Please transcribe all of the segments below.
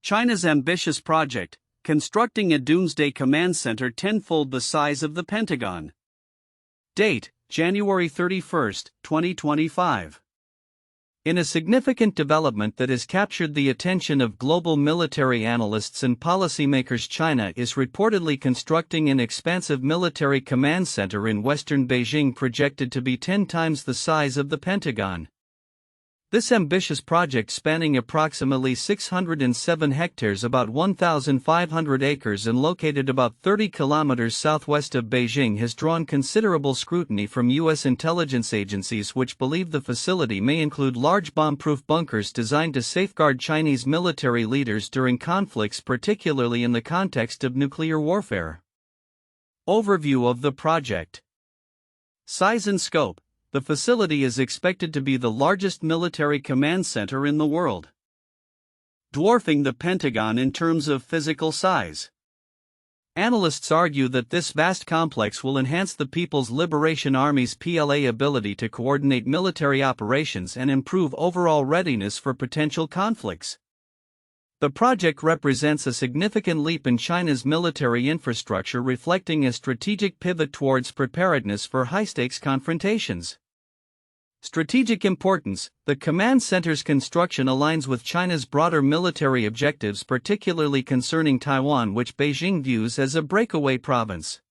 China's ambitious project, constructing a doomsday command center tenfold the size of the Pentagon. Date, January 31, 2025. In a significant development that has captured the attention of global military analysts and policymakers, China is reportedly constructing an expansive military command center in western Beijing projected to be 10 times the size of the Pentagon. This ambitious project, spanning approximately 607 hectares, about 1,500 acres, and located about 30 kilometers southwest of Beijing, has drawn considerable scrutiny from U.S. intelligence agencies, which believe the facility may include large bomb-proof bunkers designed to safeguard Chinese military leaders during conflicts, particularly in the context of nuclear warfare. Overview of the project. Size and scope. The facility is expected to be the largest military command center in the world, dwarfing the Pentagon in terms of physical size. Analysts argue that this vast complex will enhance the People's Liberation Army's (PLA) ability to coordinate military operations and improve overall readiness for potential conflicts. The project represents a significant leap in China's military infrastructure, reflecting a strategic pivot towards preparedness for high-stakes confrontations. Strategic importance. The command center's construction aligns with China's broader military objectives, particularly concerning Taiwan, which Beijing views as a breakaway province.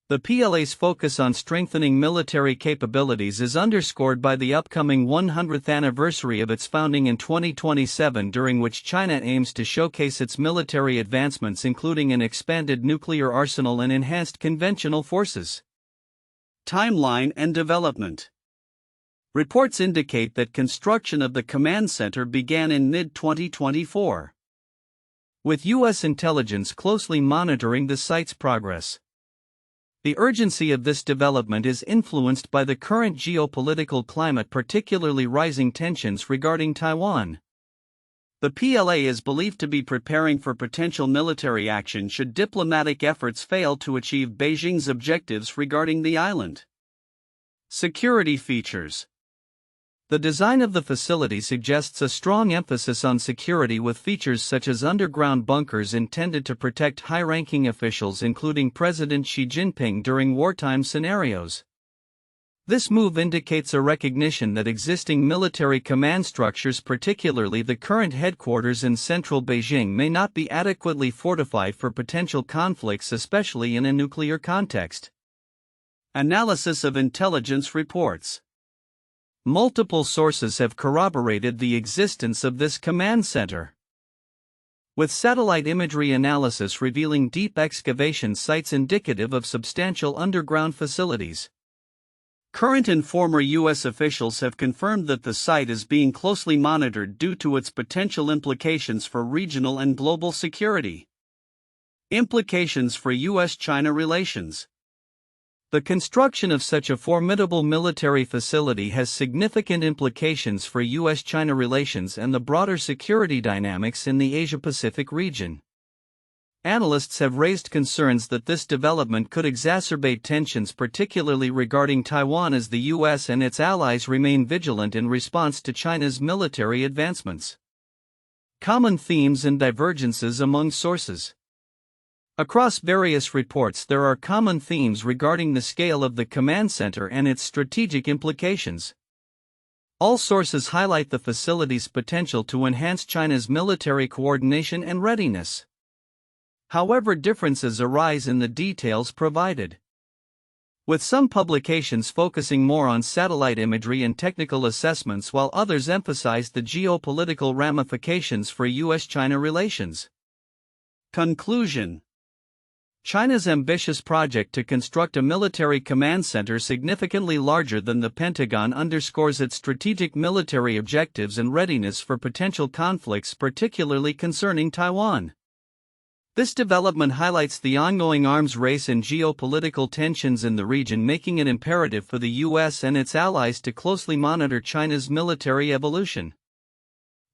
The PLA's focus on strengthening military capabilities is underscored by the upcoming 100th anniversary of its founding in 2027, during which China aims to showcase its military advancements, including an expanded nuclear arsenal and enhanced conventional forces. Timeline and development. Reports indicate that construction of the command center began in mid-2024, with U.S. intelligence closely monitoring the site's progress. The urgency of this development is influenced by the current geopolitical climate, particularly rising tensions regarding Taiwan. The PLA is believed to be preparing for potential military action should diplomatic efforts fail to achieve Beijing's objectives regarding the island. Security features. The design of the facility suggests a strong emphasis on security, with features such as underground bunkers intended to protect high-ranking officials, including President Xi Jinping, during wartime scenarios. This move indicates a recognition that existing military command structures, particularly the current headquarters in central Beijing, may not be adequately fortified for potential conflicts, especially in a nuclear context. Analysis of intelligence reports. Multiple sources have corroborated the existence of this command center, with satellite imagery analysis revealing deep excavation sites indicative of substantial underground facilities. Current and former U.S. officials have confirmed that the site is being closely monitored due to its potential implications for regional and global security. Implications for U.S. China relations. The construction of such a formidable military facility has significant implications for U.S. China relations and the broader security dynamics in the Asia-Pacific region. Analysts have raised concerns that this development could exacerbate tensions, particularly regarding Taiwan, as the U.S. and its allies remain vigilant in response to China's military advancements. Common themes and divergences among sources. Across various reports, there are common themes regarding the scale of the command center and its strategic implications. All sources highlight the facility's potential to enhance China's military coordination and readiness. However, differences arise in the details provided, with some publications focusing more on satellite imagery and technical assessments, while others emphasize the geopolitical ramifications for U.S.-China relations. Conclusion. China's ambitious project to construct a military command center significantly larger than the Pentagon underscores its strategic military objectives and readiness for potential conflicts, particularly concerning Taiwan. This development highlights the ongoing arms race and geopolitical tensions in the region, making it imperative for the U.S. and its allies to closely monitor China's military evolution.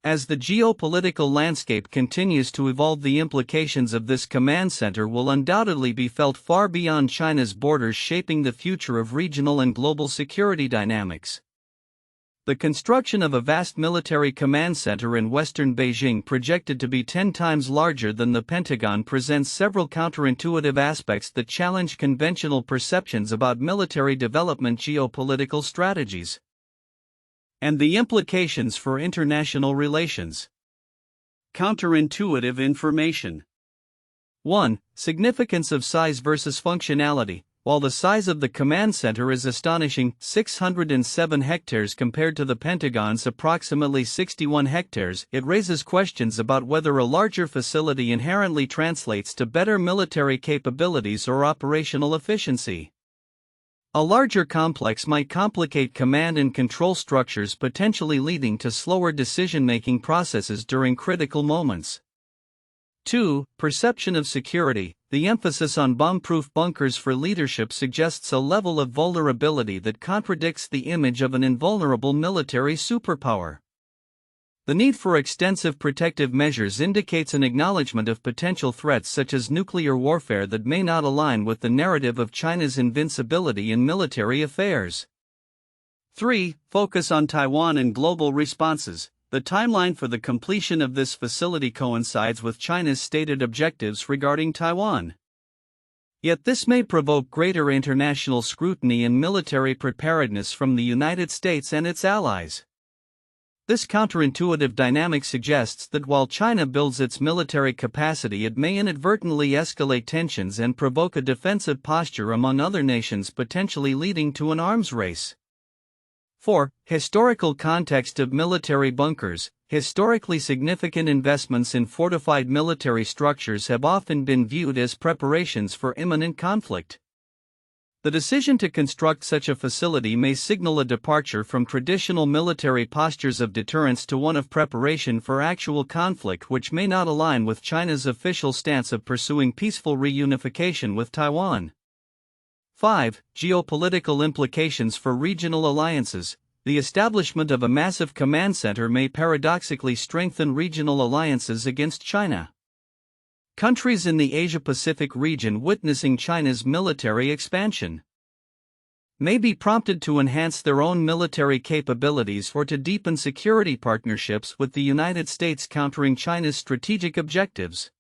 As the geopolitical landscape continues to evolve, the implications of this command center will undoubtedly be felt far beyond China's borders, shaping the future of regional and global security dynamics. The construction of a vast military command center in western Beijing, projected to be 10 times larger than the Pentagon, presents several counterintuitive aspects that challenge conventional perceptions about military development geopolitical strategies and the implications for international relations. Counterintuitive information. 1. Significance of size versus functionality. While the size of the command center is astonishing, 607 hectares compared to the Pentagon's approximately 61 hectares, it raises questions about whether a larger facility inherently translates to better military capabilities or operational efficiency. A larger complex might complicate command and control structures, potentially leading to slower decision-making processes during critical moments. 2. Perception of security. The emphasis on bomb-proof bunkers for leadership suggests a level of vulnerability that contradicts the image of an invulnerable military superpower. The need for extensive protective measures indicates an acknowledgement of potential threats such as nuclear warfare that may not align with the narrative of China's invincibility in military affairs. 3. Focus on Taiwan and global responses. The timeline for the completion of this facility coincides with China's stated objectives regarding Taiwan. Yet this may provoke greater international scrutiny and military preparedness from the United States and its allies. This counterintuitive dynamic suggests that while China builds its military capacity, it may inadvertently escalate tensions and provoke a defensive posture among other nations, potentially leading to an arms race. 4. Historical context of military bunkers. Historically significant investments in fortified military structures have often been viewed as preparations for imminent conflict. The decision to construct such a facility may signal a departure from traditional military postures of deterrence to one of preparation for actual conflict, which may not align with China's official stance of pursuing peaceful reunification with Taiwan. 5. Geopolitical implications for regional alliances. The establishment of a massive command center may paradoxically strengthen regional alliances against China. Countries in the Asia-Pacific region witnessing China's military expansion may be prompted to enhance their own military capabilities or to deepen security partnerships with the United States, countering China's strategic objectives.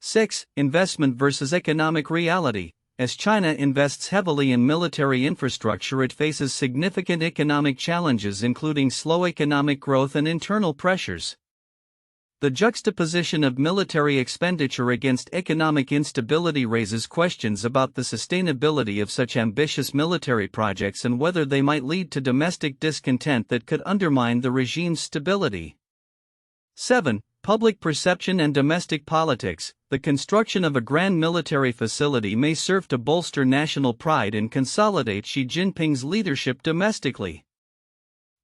6. Investment versus economic reality. As China invests heavily in military infrastructure, it faces significant economic challenges, including slow economic growth and internal pressures. The juxtaposition of military expenditure against economic instability raises questions about the sustainability of such ambitious military projects and whether they might lead to domestic discontent that could undermine the regime's stability. 7. Public perception and domestic politics. The construction of a grand military facility may serve to bolster national pride and consolidate Xi Jinping's leadership domestically.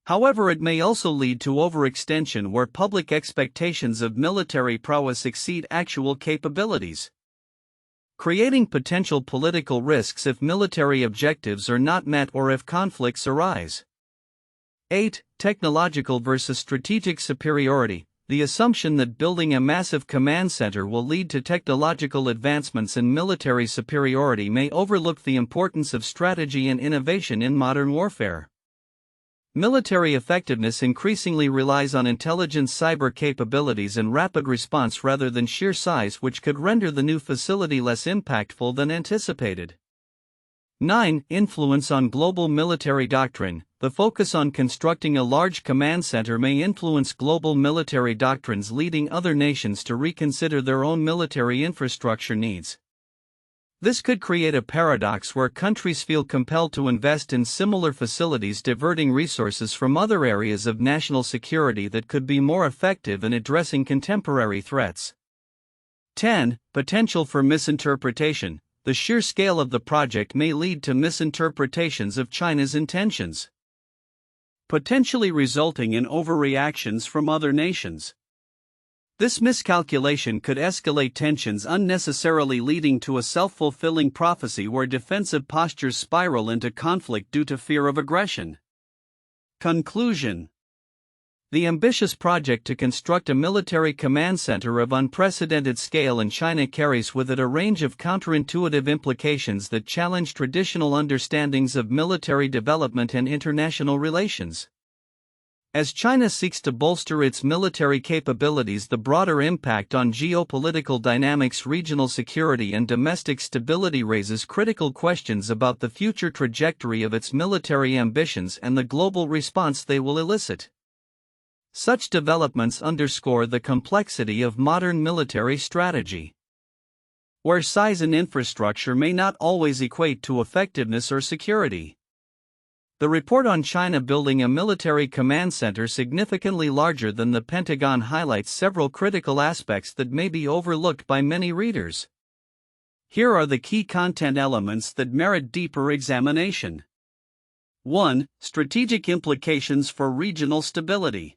However, it may also lead to overextension where public expectations of military prowess exceed actual capabilities, creating potential political risks if military objectives are not met or if conflicts arise. 8. Technological versus strategic superiority. The assumption that building a massive command center will lead to technological advancements and military superiority may overlook the importance of strategy and innovation in modern warfare. Military effectiveness increasingly relies on intelligence, cyber capabilities, and rapid response rather than sheer size, which could render the new facility less impactful than anticipated. 9. Influence on global military doctrine. The focus on constructing a large command center may influence global military doctrines, leading other nations to reconsider their own military infrastructure needs. This could create a paradox where countries feel compelled to invest in similar facilities, diverting resources from other areas of national security that could be more effective in addressing contemporary threats. 10. Potential for misinterpretation. The sheer scale of the project may lead to misinterpretations of China's intentions, potentially resulting in overreactions from other nations. This miscalculation could escalate tensions unnecessarily, leading to a self-fulfilling prophecy where defensive postures spiral into conflict due to fear of aggression. Conclusion. The ambitious project to construct a military command center of unprecedented scale in China carries with it a range of counterintuitive implications that challenge traditional understandings of military development and international relations. As China seeks to bolster its military capabilities, the broader impact on geopolitical dynamics, regional security, and domestic stability raises critical questions about the future trajectory of its military ambitions and the global response they will elicit. Such developments underscore the complexity of modern military strategy, where size and infrastructure may not always equate to effectiveness or security. The report on China building a military command center significantly larger than the Pentagon highlights several critical aspects that may be overlooked by many readers. Here are the key content elements that merit deeper examination. 1. Strategic implications for regional stability.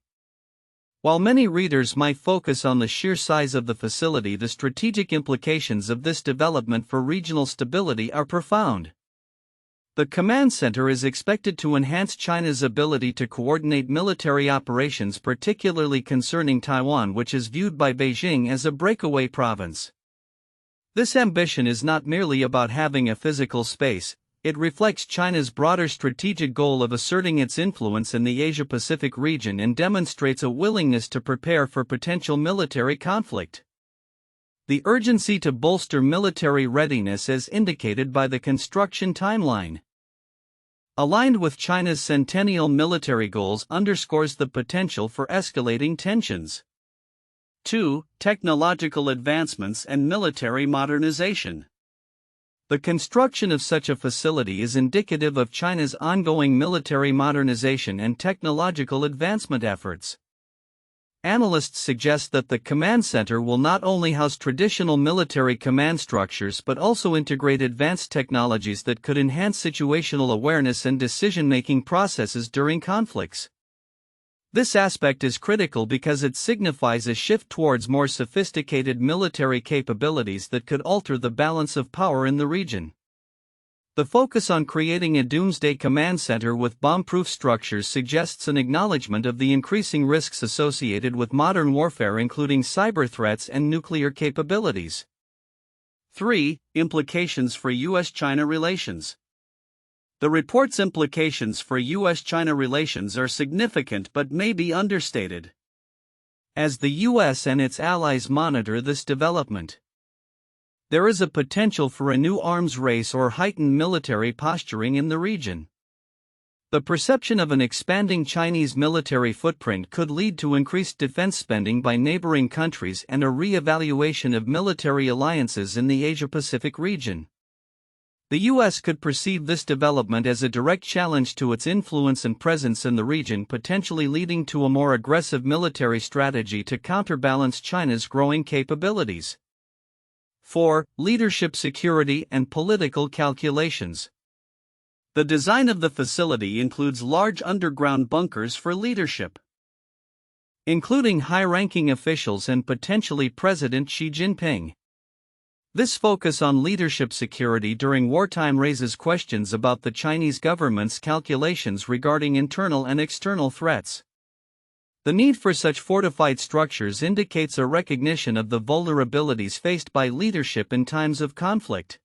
While many readers might focus on the sheer size of the facility, the strategic implications of this development for regional stability are profound. The command center is expected to enhance China's ability to coordinate military operations, particularly concerning Taiwan, which is viewed by Beijing as a breakaway province. This ambition is not merely about having a physical space, it reflects China's broader strategic goal of asserting its influence in the Asia-Pacific region and demonstrates a willingness to prepare for potential military conflict. The urgency to bolster military readiness is indicated by the construction timeline, aligned with China's centennial military goals, underscores the potential for escalating tensions. 2. Technological advancements and military modernization. The construction of such a facility is indicative of China's ongoing military modernization and technological advancement efforts. Analysts suggest that the command center will not only house traditional military command structures but also integrate advanced technologies that could enhance situational awareness and decision-making processes during conflicts. This aspect is critical because it signifies a shift towards more sophisticated military capabilities that could alter the balance of power in the region. The focus on creating a doomsday command center with bomb-proof structures suggests an acknowledgement of the increasing risks associated with modern warfare, including cyber threats and nuclear capabilities. 3. Implications for U.S. China relations. The report's implications for U.S. China relations are significant but may be understated. As the U.S. and its allies monitor this development, there is a potential for a new arms race or heightened military posturing in the region. The perception of an expanding Chinese military footprint could lead to increased defense spending by neighboring countries and a re-evaluation of military alliances in the Asia-Pacific region. The U.S. could perceive this development as a direct challenge to its influence and presence in the region, potentially leading to a more aggressive military strategy to counterbalance China's growing capabilities. 4. Leadership security and political calculations. The design of the facility includes large underground bunkers for leadership, including high-ranking officials and potentially President Xi Jinping. This focus on leadership security during wartime raises questions about the Chinese government's calculations regarding internal and external threats. The need for such fortified structures indicates a recognition of the vulnerabilities faced by leadership in times of conflict.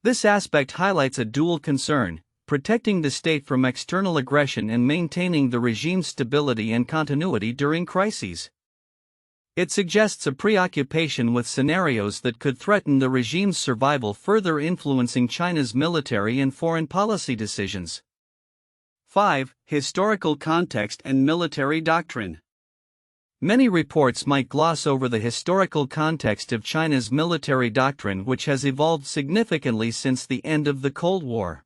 This aspect highlights a dual concern: protecting the state from external aggression and maintaining the regime's stability and continuity during crises. It suggests a preoccupation with scenarios that could threaten the regime's survival, further influencing China's military and foreign policy decisions. 5. Historical context and military doctrine. Many reports might gloss over the historical context of China's military doctrine, which has evolved significantly since the end of the Cold War.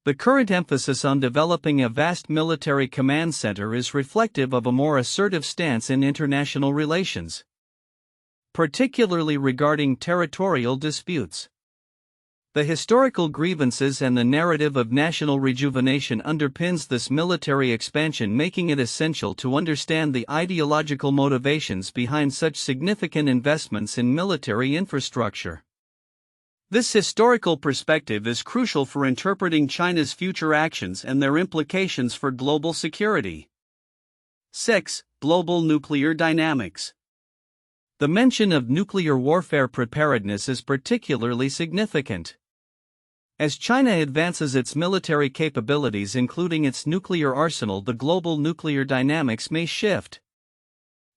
The current emphasis on developing a vast military command center is reflective of a more assertive stance in international relations, particularly regarding territorial disputes. The historical grievances and the narrative of national rejuvenation underpins this military expansion, making it essential to understand the ideological motivations behind such significant investments in military infrastructure. This historical perspective is crucial for interpreting China's future actions and their implications for global security. 6. Global nuclear dynamics. The mention of nuclear warfare preparedness is particularly significant. As China advances its military capabilities, including its nuclear arsenal, the global nuclear dynamics may shift.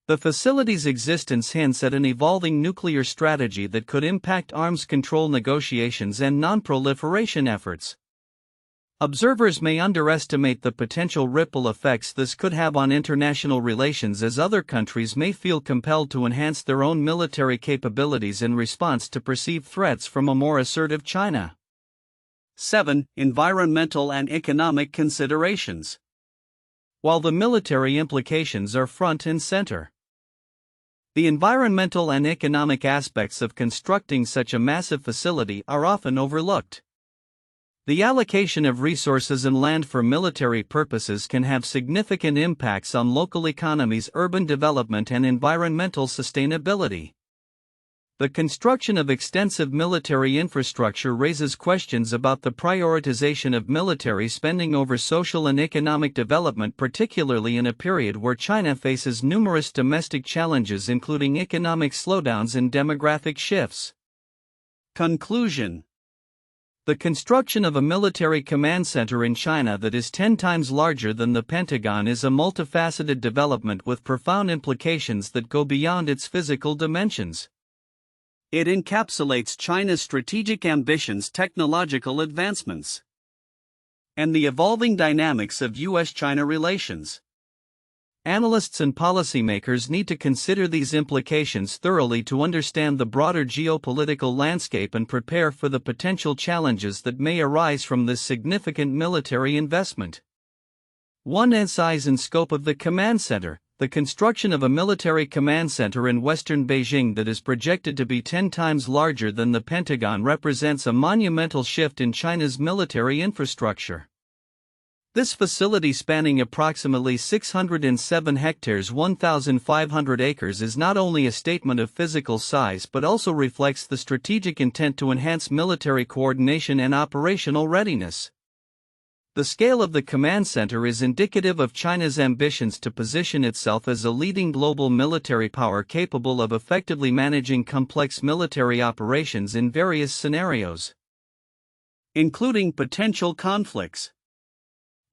The facility's existence hints at an evolving nuclear strategy that could impact arms control negotiations and non-proliferation efforts. Observers may underestimate the potential ripple effects this could have on international relations, as other countries may feel compelled to enhance their own military capabilities in response to perceived threats from a more assertive China. 7. Environmental and economic considerations. While the military implications are front and center, the environmental and economic aspects of constructing such a massive facility are often overlooked. The allocation of resources and land for military purposes can have significant impacts on local economies, urban development, and environmental sustainability. The construction of extensive military infrastructure raises questions about the prioritization of military spending over social and economic development, particularly in a period where China faces numerous domestic challenges, including economic slowdowns and demographic shifts. Conclusion: the construction of a military command center in China that is 10 times larger than the Pentagon is a multifaceted development with profound implications that go beyond its physical dimensions. It encapsulates China's strategic ambitions, technological advancements, and the evolving dynamics of U.S. China relations. Analysts and policymakers need to consider these implications thoroughly to understand the broader geopolitical landscape and prepare for the potential challenges that may arise from this significant military investment. 1. Size and scope of the command center. The construction of a military command center in western Beijing that is projected to be 10 times larger than the Pentagon represents a monumental shift in China's military infrastructure. This facility, spanning approximately 607 hectares (1,500 acres), is not only a statement of physical size but also reflects the strategic intent to enhance military coordination and operational readiness. The scale of the command center is indicative of China's ambitions to position itself as a leading global military power capable of effectively managing complex military operations in various scenarios, including potential conflicts.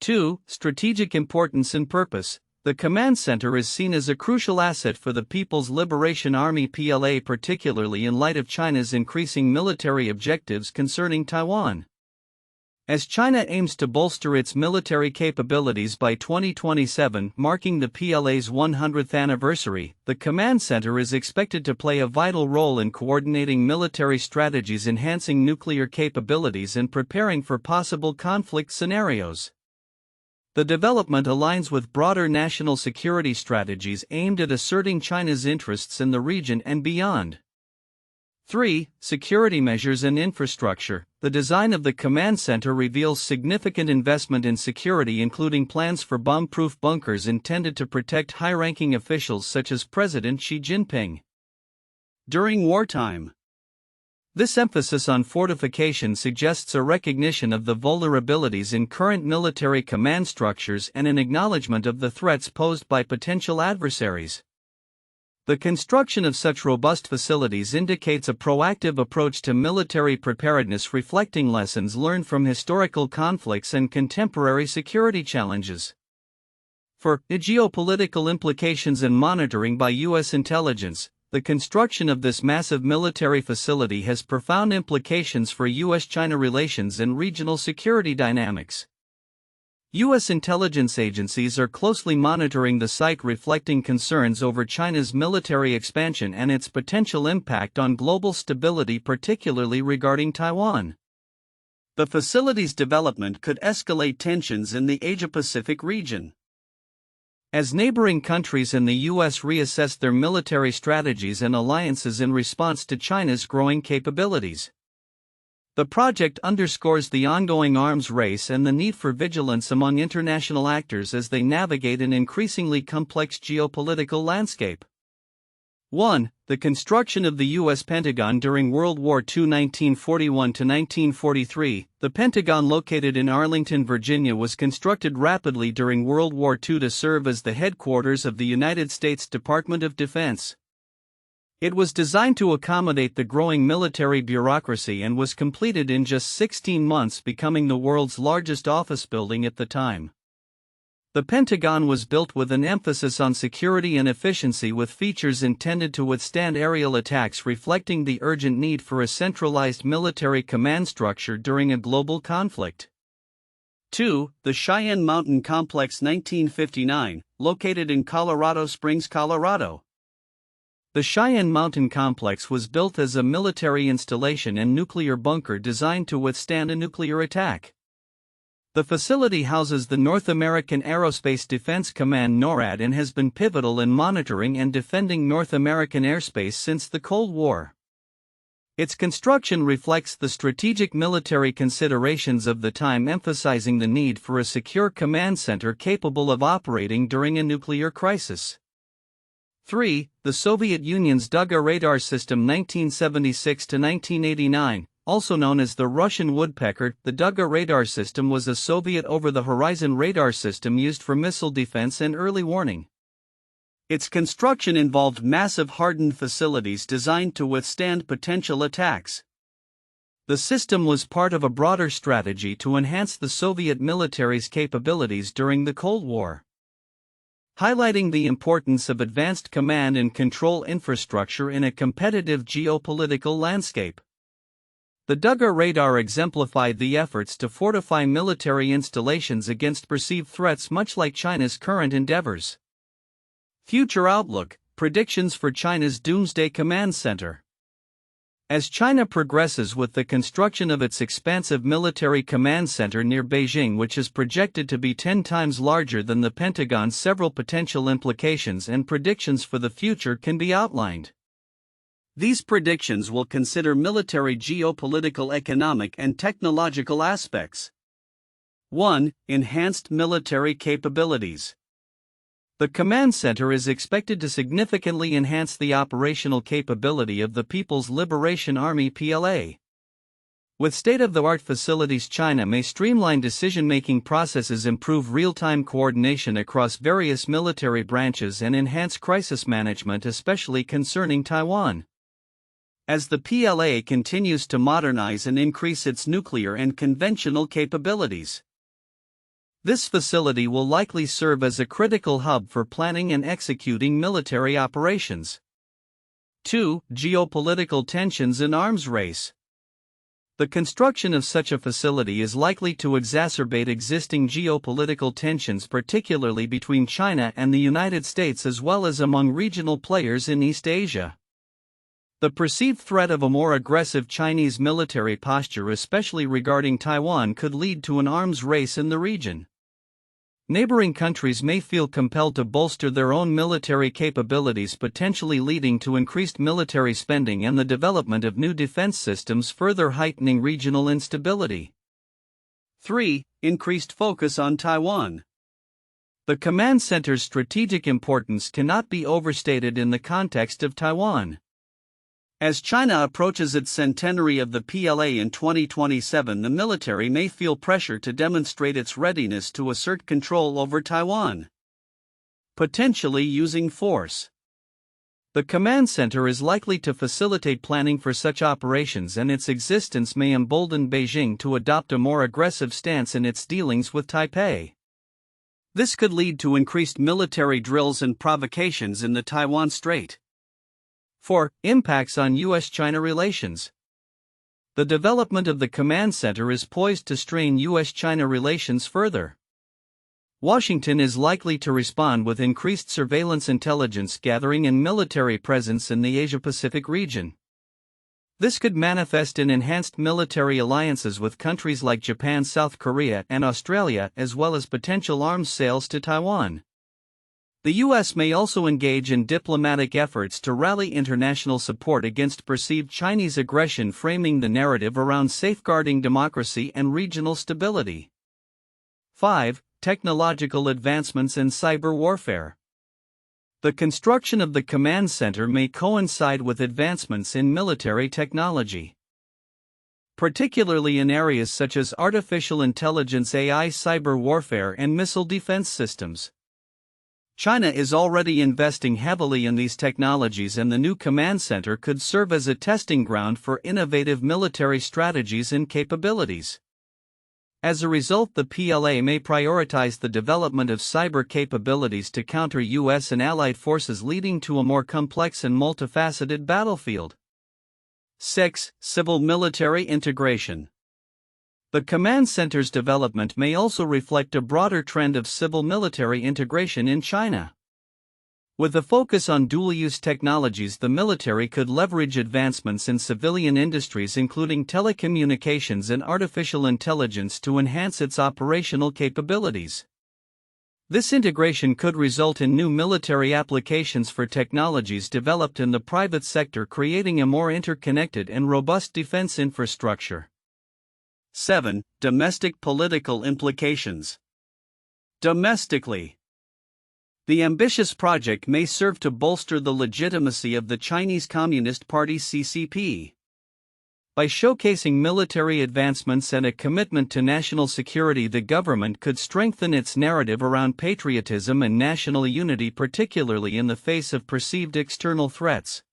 2. Strategic importance and purpose. The command center is seen as a crucial asset for the People's Liberation Army (PLA), particularly in light of China's increasing military objectives concerning Taiwan. As China aims to bolster its military capabilities by 2027, marking the PLA's 100th anniversary, the command center is expected to play a vital role in coordinating military strategies, enhancing nuclear capabilities, and preparing for possible conflict scenarios. The development aligns with broader national security strategies aimed at asserting China's interests in the region and beyond. 3. Security measures and infrastructure. The design of the command center reveals significant investment in security, including plans for bomb-proof bunkers intended to protect high-ranking officials such as President Xi Jinping during wartime. This emphasis on fortification suggests a recognition of the vulnerabilities in current military command structures and an acknowledgement of the threats posed by potential adversaries. The construction of such robust facilities indicates a proactive approach to military preparedness, reflecting lessons learned from historical conflicts and contemporary security challenges. 4. Geopolitical implications and monitoring by U.S. intelligence. The construction of this massive military facility has profound implications for U.S. China relations and regional security dynamics. U.S. intelligence agencies are closely monitoring the site, reflecting concerns over China's military expansion and its potential impact on global stability, particularly regarding Taiwan. The facility's development could escalate tensions in the Asia-Pacific region. As neighboring countries and the U.S. reassess their military strategies and alliances in response to China's growing capabilities. The project underscores the ongoing arms race and the need for vigilance among international actors as they navigate an increasingly complex geopolitical landscape. 1. The construction of the U.S. Pentagon during World War II 1941–1943. The Pentagon, located in Arlington, Virginia, was constructed rapidly during World War II to serve as the headquarters of the United States Department of Defense. It was designed to accommodate the growing military bureaucracy and was completed in just 16 months, becoming the world's largest office building at the time. The Pentagon was built with an emphasis on security and efficiency, with features intended to withstand aerial attacks, reflecting the urgent need for a centralized military command structure during a global conflict. 2. The Cheyenne Mountain Complex, 1959, located in Colorado Springs, Colorado. The Cheyenne Mountain Complex was built as a military installation and nuclear bunker designed to withstand a nuclear attack. The facility houses the North American Aerospace Defense Command (NORAD) and has been pivotal in monitoring and defending North American airspace since the Cold War. Its construction reflects the strategic military considerations of the time, emphasizing the need for a secure command center capable of operating during a nuclear crisis. 3. The Soviet Union's Duga radar system, 1976 to 1989. Also known as the Russian Woodpecker, the Duga radar system was a Soviet over-the-horizon radar system used for missile defense and early warning. Its construction involved massive hardened facilities designed to withstand potential attacks. The system was part of a broader strategy to enhance the Soviet military's capabilities during the Cold War. Highlighting the importance of advanced command and control infrastructure in a competitive geopolitical landscape. The Duga radar exemplified the efforts to fortify military installations against perceived threats, much like China's current endeavors. Future outlook: predictions for China's Doomsday Command Center. As China progresses with the construction of its expansive military command center near Beijing, which is projected to be 10 times larger than the Pentagon, several potential implications and predictions for the future can be outlined. These predictions will consider military, geopolitical, economic, and technological aspects. 1. Enhanced military capabilities. The command center is expected to significantly enhance the operational capability of the People's Liberation Army (PLA). With state-of-the-art facilities, China may streamline decision-making processes, improve real-time coordination across various military branches, and enhance crisis management, especially concerning Taiwan. As the PLA continues to modernize and increase its nuclear and conventional capabilities, this facility will likely serve as a critical hub for planning and executing military operations. 2. Geopolitical tensions and arms race. The construction of such a facility is likely to exacerbate existing geopolitical tensions, particularly between China and the United States, as well as among regional players in East Asia. The perceived threat of a more aggressive Chinese military posture, especially regarding Taiwan, could lead to an arms race in the region. Neighboring countries may feel compelled to bolster their own military capabilities, potentially leading to increased military spending and the development of new defense systems, further heightening regional instability. 3. Increased focus on Taiwan. The command center's strategic importance cannot be overstated in the context of Taiwan. As China approaches its centenary of the PLA in 2027, the military may feel pressure to demonstrate its readiness to assert control over Taiwan, potentially using force. The command center is likely to facilitate planning for such operations, and its existence may embolden Beijing to adopt a more aggressive stance in its dealings with Taipei. This could lead to increased military drills and provocations in the Taiwan Strait. 4. Impacts on U.S. China relations. The development of the command center is poised to strain U.S. China relations further. Washington is likely to respond with increased surveillance, intelligence gathering, and military presence in the Asia-Pacific region. This could manifest in enhanced military alliances with countries like Japan, South Korea, and Australia, as well as potential arms sales to Taiwan. The U.S. may also engage in diplomatic efforts to rally international support against perceived Chinese aggression, framing the narrative around safeguarding democracy and regional stability. 5. Technological advancements and cyber warfare. The construction of the command center may coincide with advancements in military technology, particularly in areas such as artificial intelligence, AI, cyber warfare, and missile defense systems. China is already investing heavily in these technologies, and the new command center could serve as a testing ground for innovative military strategies and capabilities. As a result, the PLA may prioritize the development of cyber capabilities to counter U.S. and allied forces, leading to a more complex and multifaceted battlefield. 6. Civil-military integration. The command center's development may also reflect a broader trend of civil-military integration in China. With a focus on dual-use technologies, the military could leverage advancements in civilian industries including telecommunications and artificial intelligence to enhance its operational capabilities. This integration could result in new military applications for technologies developed in the private sector, creating a more interconnected and robust defense infrastructure. 7. Domestic political implications. Domestically, the ambitious project may serve to bolster the legitimacy of the Chinese Communist Party (CCP). By showcasing military advancements and a commitment to national security, the government could strengthen its narrative around patriotism and national unity, particularly in the face of perceived external threats.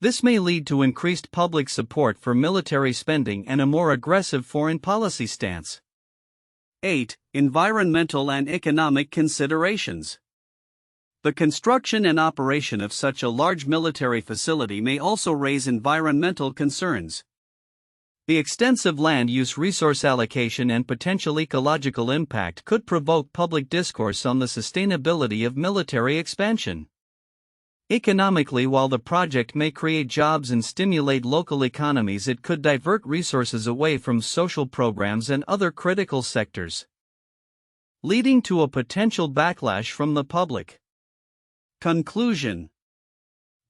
This may lead to increased public support for military spending and a more aggressive foreign policy stance. 8. Environmental and economic considerations. The construction and operation of such a large military facility may also raise environmental concerns. The extensive land use, resource allocation, and potential ecological impact could provoke public discourse on the sustainability of military expansion. Economically, while the project may create jobs and stimulate local economies, it could divert resources away from social programs and other critical sectors, leading to a potential backlash from the public. Conclusion.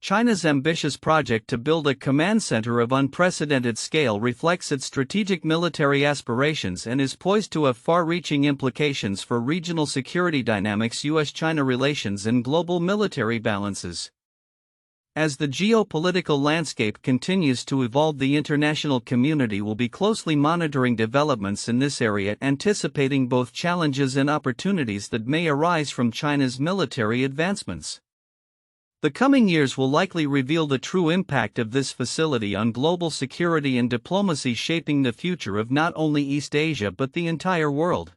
China's ambitious project to build a command center of unprecedented scale reflects its strategic military aspirations and is poised to have far-reaching implications for regional security dynamics, U.S.-China relations, and global military balances. As the geopolitical landscape continues to evolve, the international community will be closely monitoring developments in this area, anticipating both challenges and opportunities that may arise from China's military advancements. The coming years will likely reveal the true impact of this facility on global security and diplomacy, shaping the future of not only East Asia but the entire world.